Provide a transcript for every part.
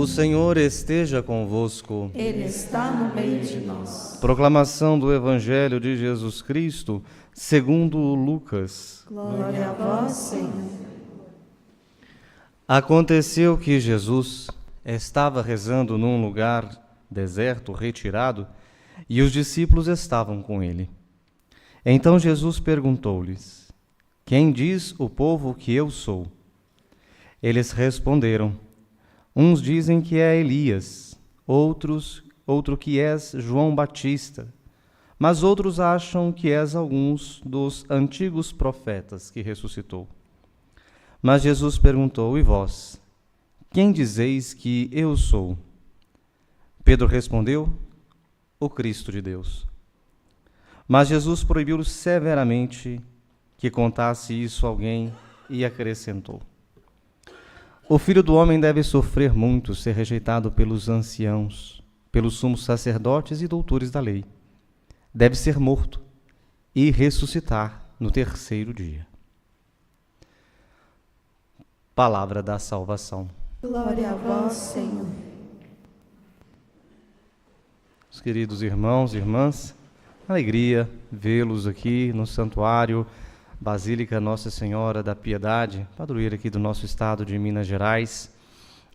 O Senhor esteja convosco. Ele está no meio de nós. Proclamação do Evangelho de Jesus Cristo, segundo Lucas. Glória a vós, Senhor. Aconteceu que Jesus estava rezando num lugar deserto, retirado, e os discípulos estavam com ele. Então Jesus perguntou-lhes: Quem diz o povo que eu sou? Eles responderam: Uns dizem que é Elias, outro que és João Batista, mas outros acham que és alguns dos antigos profetas que ressuscitou. Mas Jesus perguntou: E vós, quem dizeis que eu sou? Pedro respondeu: O Cristo de Deus. Mas Jesus proibiu severamente que contasse isso a alguém e acrescentou: O Filho do Homem deve sofrer muito, ser rejeitado pelos anciãos, pelos sumos sacerdotes e doutores da lei. Deve ser morto e ressuscitar no terceiro dia. Palavra da salvação. Glória a vós, Senhor. Os queridos irmãos e irmãs, alegria vê-los aqui no santuário Basílica Nossa Senhora da Piedade, padroeira aqui do nosso estado de Minas Gerais,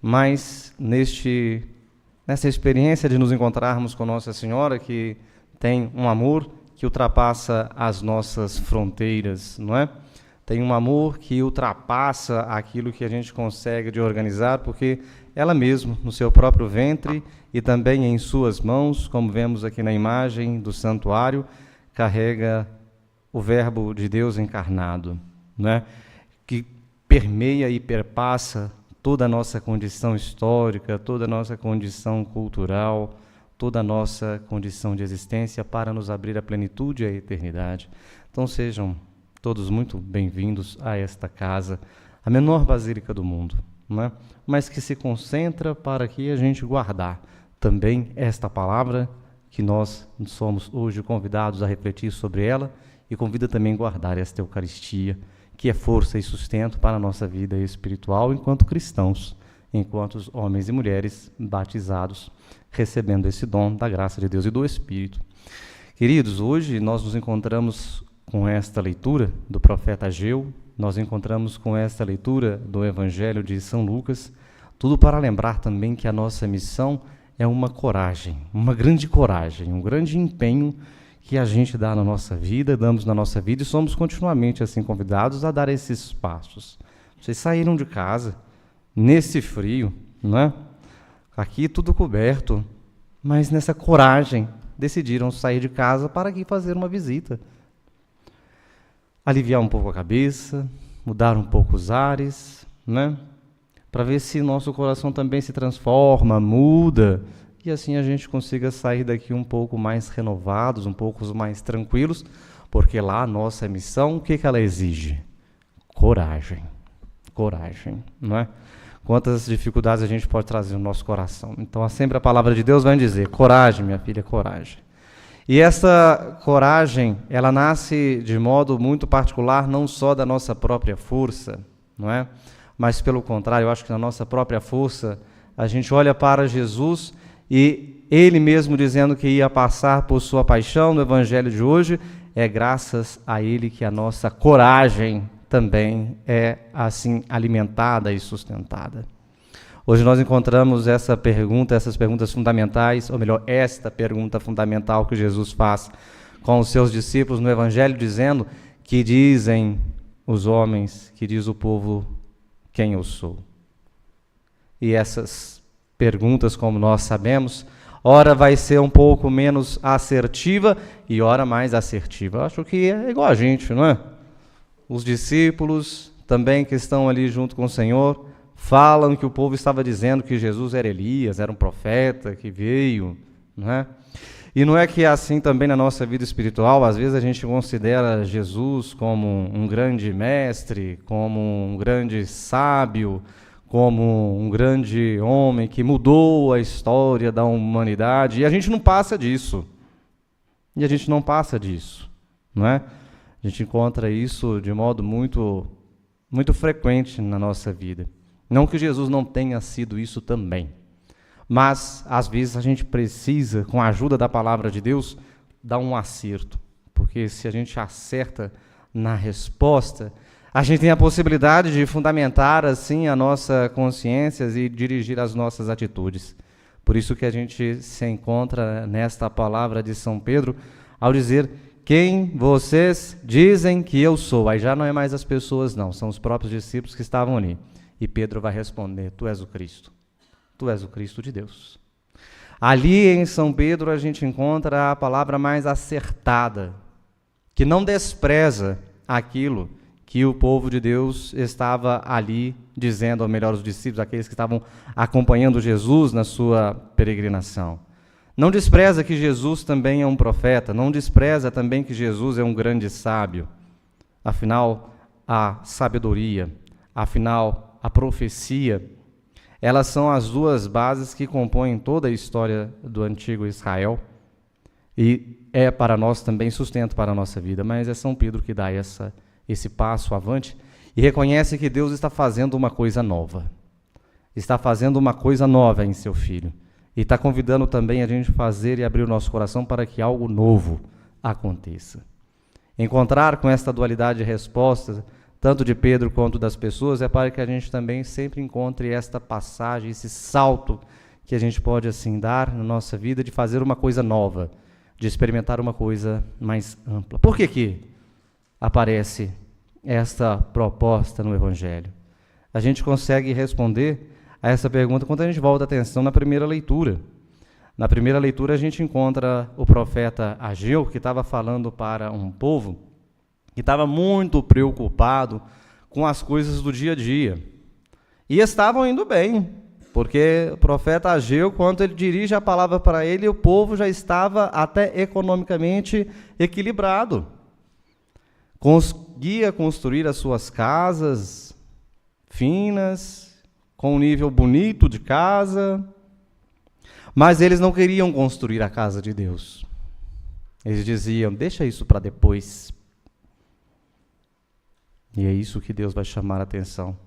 mas nessa experiência de nos encontrarmos com Nossa Senhora, que tem um amor que ultrapassa as nossas fronteiras, não é? Tem um amor que ultrapassa aquilo que a gente consegue de organizar, porque ela mesma, no seu próprio ventre e também em suas mãos, como vemos aqui na imagem do santuário, carrega o Verbo de Deus encarnado, né? Que permeia e perpassa toda a nossa condição histórica, toda a nossa condição cultural, toda a nossa condição de existência para nos abrir a plenitude e a eternidade. Então sejam todos muito bem-vindos a esta casa, a menor basílica do mundo, né? Mas que se concentra para que a gente guardar também esta palavra que nós somos hoje convidados a refletir sobre ela, e convida também a guardar esta Eucaristia, que é força e sustento para a nossa vida espiritual enquanto cristãos, enquanto homens e mulheres batizados, recebendo esse dom da graça de Deus e do Espírito. Queridos, hoje nós nos encontramos com esta leitura do profeta Ageu, nós encontramos com esta leitura do Evangelho de São Lucas, tudo para lembrar também que a nossa missão é uma coragem, uma grande coragem, um grande empenho que a gente dá na nossa vida, damos na nossa vida e somos continuamente assim convidados a dar esses passos. Vocês saíram de casa nesse frio, não é? Aqui tudo coberto, mas nessa coragem decidiram sair de casa para aqui fazer uma visita. Aliviar um pouco a cabeça, mudar um pouco os ares, né? Para ver se nosso coração também se transforma, muda, e assim a gente consiga sair daqui um pouco mais renovados, um pouco mais tranquilos, porque lá a nossa missão, o que ela exige? Coragem. Coragem, não é? Quantas dificuldades a gente pode trazer no nosso coração. Então, sempre a palavra de Deus vai dizer: coragem, minha filha, coragem. E essa coragem, ela nasce de modo muito particular, não só da nossa própria força, não é? Mas, pelo contrário, eu acho que na nossa própria força, a gente olha para Jesus e ele mesmo dizendo que ia passar por sua paixão no Evangelho de hoje, é graças a ele que a nossa coragem também é assim alimentada e sustentada. Hoje nós encontramos essas perguntas fundamentais, ou melhor, esta pergunta fundamental que Jesus faz com os seus discípulos no Evangelho, dizendo: que dizem os homens, que diz o povo, quem eu sou? E essas perguntas, como nós sabemos, ora vai ser um pouco menos assertiva e ora mais assertiva. Eu acho que é igual a gente, não é? Os discípulos também que estão ali junto com o Senhor falam que o povo estava dizendo que Jesus era Elias, era um profeta que veio, não é? E não é que é assim também na nossa vida espiritual, às vezes a gente considera Jesus como um grande mestre, como um grande sábio, como um grande homem que mudou a história da humanidade, e a gente não passa disso. E a gente não passa disso, não é? A gente encontra isso de modo muito, muito frequente na nossa vida. Não que Jesus não tenha sido isso também, Mas, às vezes, a gente precisa, com a ajuda da palavra de Deus, dar um acerto. Porque se a gente acerta na resposta, a gente tem a possibilidade de fundamentar, assim, a nossa consciência e dirigir as nossas atitudes. Por isso que a gente se encontra nesta palavra de São Pedro, ao dizer: quem vocês dizem que eu sou? Aí já não é mais as pessoas, não, são os próprios discípulos que estavam ali. E Pedro vai responder: tu és o Cristo. Tu és o Cristo de Deus. Ali em São Pedro a gente encontra a palavra mais acertada, que não despreza aquilo que o povo de Deus estava ali dizendo, ou melhor, os discípulos, aqueles que estavam acompanhando Jesus na sua peregrinação. Não despreza que Jesus também é um profeta, não despreza também que Jesus é um grande sábio. Afinal, a sabedoria, afinal, a profecia, elas são as duas bases que compõem toda a história do antigo Israel e é para nós também sustento para a nossa vida, mas é São Pedro que dá esse passo avante e reconhece que Deus está fazendo uma coisa nova. Está fazendo uma coisa nova em seu Filho. E está convidando também a gente a fazer e abrir o nosso coração para que algo novo aconteça. Encontrar com esta dualidade de respostas, tanto de Pedro quanto das pessoas, é para que a gente também sempre encontre esta passagem, esse salto que a gente pode assim dar na nossa vida de fazer uma coisa nova, de experimentar uma coisa mais ampla. Por que aparece esta proposta no Evangelho? A gente consegue responder a essa pergunta quando a gente volta a atenção na primeira leitura. Na primeira leitura a gente encontra o profeta Ageu, que estava falando para um povo que estava muito preocupado com as coisas do dia a dia. E estavam indo bem, porque o profeta Ageu, quando ele dirige a palavra para ele, o povo já estava até economicamente equilibrado. Conseguia construir as suas casas finas, com um nível bonito de casa, mas eles não queriam construir a casa de Deus. Eles diziam: deixa isso para depois. E é isso que Deus vai chamar a atenção.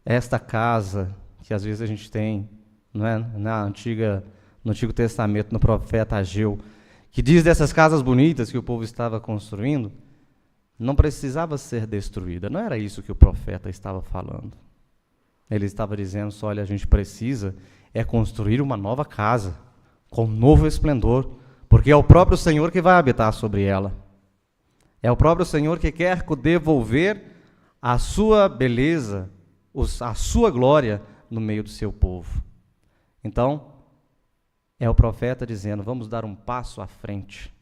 Esta casa que às vezes a gente tem, não é? No Antigo Testamento, no profeta Ageu, que diz dessas casas bonitas que o povo estava construindo, não precisava ser destruída. Não era isso que o profeta estava falando. Ele estava dizendo só: olha, a gente precisa construir uma nova casa, com um novo esplendor, porque é o próprio Senhor que vai habitar sobre ela. É o próprio Senhor que quer devolver a sua beleza, a sua glória no meio do seu povo. Então, é o profeta dizendo: vamos dar um passo à frente.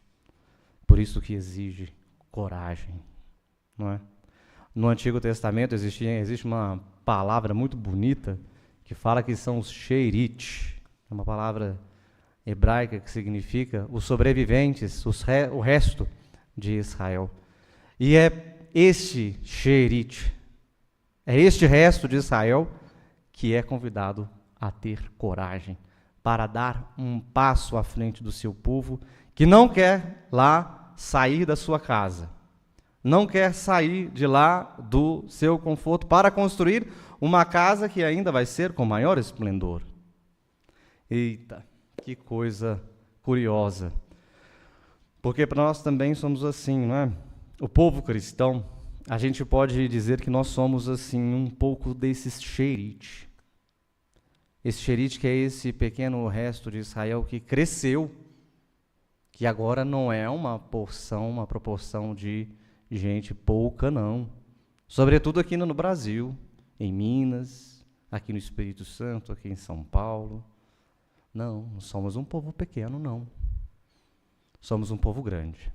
Por isso que exige coragem, não é? No Antigo Testamento existe uma palavra muito bonita que fala que são os Sherit, é uma palavra hebraica que significa os sobreviventes, o resto de Israel. E é este Sherit, é este resto de Israel que é convidado a ter coragem para dar um passo à frente do seu povo, que não quer lá sair da sua casa, não quer sair de lá do seu conforto para construir uma casa que ainda vai ser com maior esplendor. Eita, que coisa curiosa. Porque nós também somos assim, não é? O povo cristão, a gente pode dizer que nós somos assim um pouco desses Sherit. Esse Sherit que é esse pequeno resto de Israel que cresceu, que agora não é uma proporção de gente pouca, não. Sobretudo aqui no Brasil, em Minas, aqui no Espírito Santo, aqui em São Paulo. Não somos um povo pequeno, não. Somos um povo grande.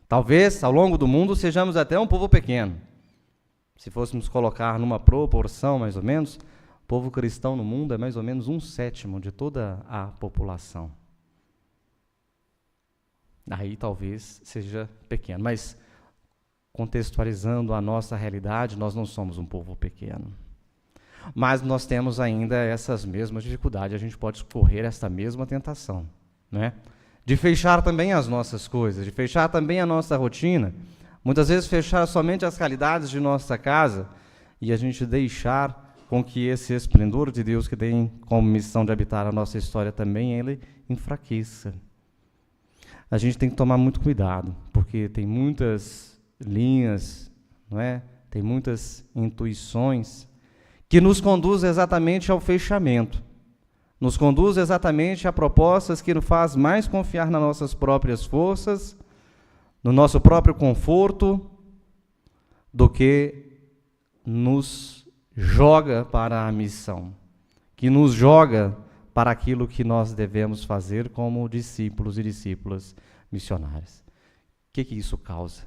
Talvez, ao longo do mundo, sejamos até um povo pequeno. Se fôssemos colocar numa proporção, mais ou menos, o povo cristão no mundo é mais ou menos 1/7 de toda a população. Aí talvez seja pequeno, mas contextualizando a nossa realidade, nós não somos um povo pequeno. Mas nós temos ainda essas mesmas dificuldades, a gente pode correr essa mesma tentação, né? De fechar também as nossas coisas, de fechar também a nossa rotina, muitas vezes fechar somente as realidades de nossa casa e a gente deixar com que esse esplendor de Deus que tem como missão de habitar a nossa história também, ele enfraqueça. A gente tem que tomar muito cuidado, porque tem muitas linhas, não é? Tem muitas intuições que nos conduzem exatamente ao fechamento, nos conduzem exatamente a propostas que nos faz mais confiar nas nossas próprias forças, no nosso próprio conforto, do que nos joga para a missão, que nos joga para aquilo que nós devemos fazer como discípulos e discípulas missionários. O que isso causa?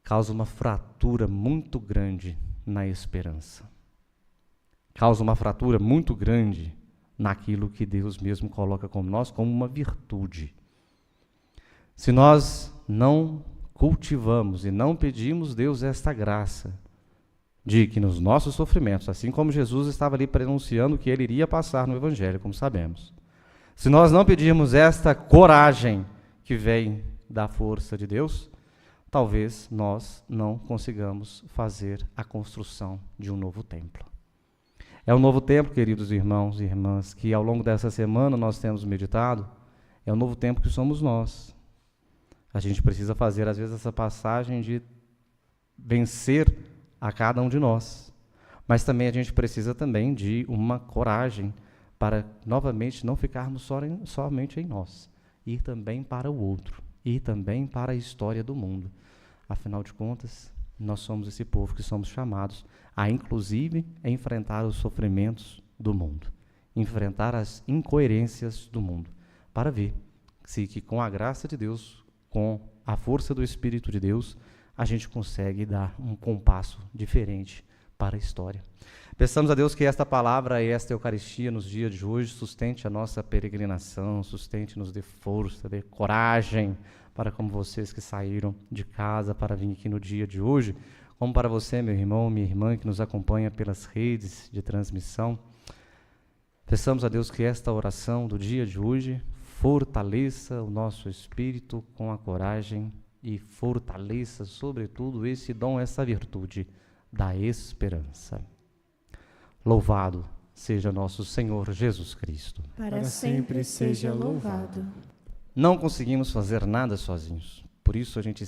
Causa uma fratura muito grande na esperança. Causa uma fratura muito grande naquilo que Deus mesmo coloca como nós, como uma virtude. Se nós não cultivamos e não pedimos Deus esta graça, de que nos nossos sofrimentos, assim como Jesus estava ali prenunciando que ele iria passar no Evangelho, como sabemos, se nós não pedirmos esta coragem que vem da força de Deus, talvez nós não consigamos fazer a construção de um novo templo. É um novo templo, queridos irmãos e irmãs, que ao longo dessa semana nós temos meditado, é um novo templo que somos nós. A gente precisa fazer, às vezes, essa passagem de vencer a cada um de nós. Mas também a gente precisa também de uma coragem para, novamente, não ficarmos somente em nós. Ir também para o outro. Ir também para a história do mundo. Afinal de contas, nós somos esse povo que somos chamados a, inclusive, enfrentar os sofrimentos do mundo. Enfrentar as incoerências do mundo. Para ver se que com a graça de Deus, com a força do Espírito de Deus, a gente consegue dar um compasso diferente para a história. Peçamos a Deus que esta palavra e esta Eucaristia nos dias de hoje sustente a nossa peregrinação, sustente-nos de força, de coragem, para como vocês que saíram de casa para vir aqui no dia de hoje, como para você, meu irmão, minha irmã, que nos acompanha pelas redes de transmissão. Peçamos a Deus que esta oração do dia de hoje fortaleça o nosso espírito com a coragem e fortaleça, sobretudo, esse dom, essa virtude da esperança. Louvado seja nosso Senhor Jesus Cristo. Para sempre seja louvado. Não conseguimos fazer nada sozinhos, por isso a gente